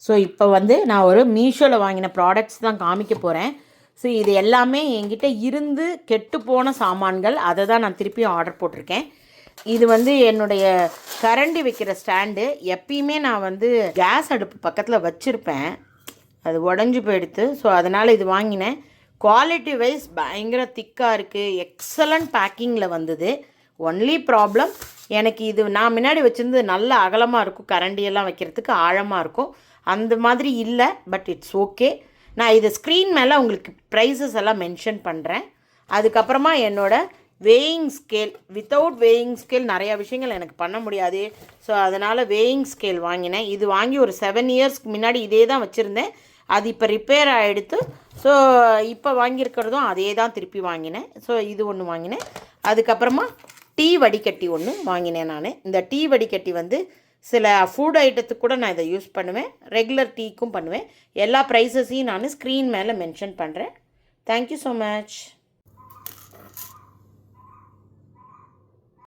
So இப்போ வந்து நான் ஒரு மீஷோவில் வாங்கின ப்ராடக்ட்ஸ் தான் காமிக்க போகிறேன். ஸோ இது எல்லாமே என்கிட்ட இருந்து கெட்டு போன சாமான்கள், அதை தான் நான் திருப்பியும் ஆர்டர் போட்டிருக்கேன். இது வந்து என்னுடைய கரண்டி வைக்கிற ஸ்டாண்டு. எப்பயுமே நான் வந்து கேஸ் அடுப்பு பக்கத்தில் வச்சுருப்பேன், அது உடஞ்சி போயிடுத்து. ஸோ அதனால் இது வாங்கினேன். குவாலிட்டி வைஸ் பயங்கர திக்காக இருக்குது, எக்ஸலண்ட் பேக்கிங்கில் வந்தது. ஒன்லி ப்ராப்ளம் எனக்கு இது நான் முன்னாடி வச்சுருந்து நல்ல அகலமாக இருக்கும், கரண்டியெல்லாம் வைக்கிறதுக்கு ஆழமாக இருக்கும். அந்த மாதிரி இல்லை, பட் இட்ஸ் ஓகே. நான் இது ஸ்க்ரீன் மேலே உங்களுக்கு ப்ரைஸஸ் எல்லாம் மென்ஷன் பண்ணுறேன். அதுக்கப்புறமா என்னோடய weighing scale, without weighing scale நிறையா விஷயங்கள் எனக்கு பண்ண முடியாது. ஸோ அதனால் வேயிங் ஸ்கேல் வாங்கினேன். இது வாங்கி ஒரு 7 இயர்ஸ்க்கு முன்னாடி இதே தான் வச்சுருந்தேன். அது இப்போ ரிப்பேர் ஆகிடுத்து. ஸோ இப்போ வாங்கியிருக்கிறதும் அதே தான் திருப்பி வாங்கினேன். ஸோ இது ஒன்று வாங்கினேன். அதுக்கப்புறமா டீ வடிகட்டி ஒன்று வாங்கினேன் நான். இந்த டீ வடிகட்டி வந்து சில ஃபுட் ஐட்டத்துக்கு கூட நான் இதை யூஸ் பண்ணுவேன், ரெகுலர் டீக்கும் பண்ணுவேன். எல்லா ப்ரைஸஸையும் நான் ஸ்க்ரீன் மேலே மென்ஷன் பண்ணுறேன். Thank you so much.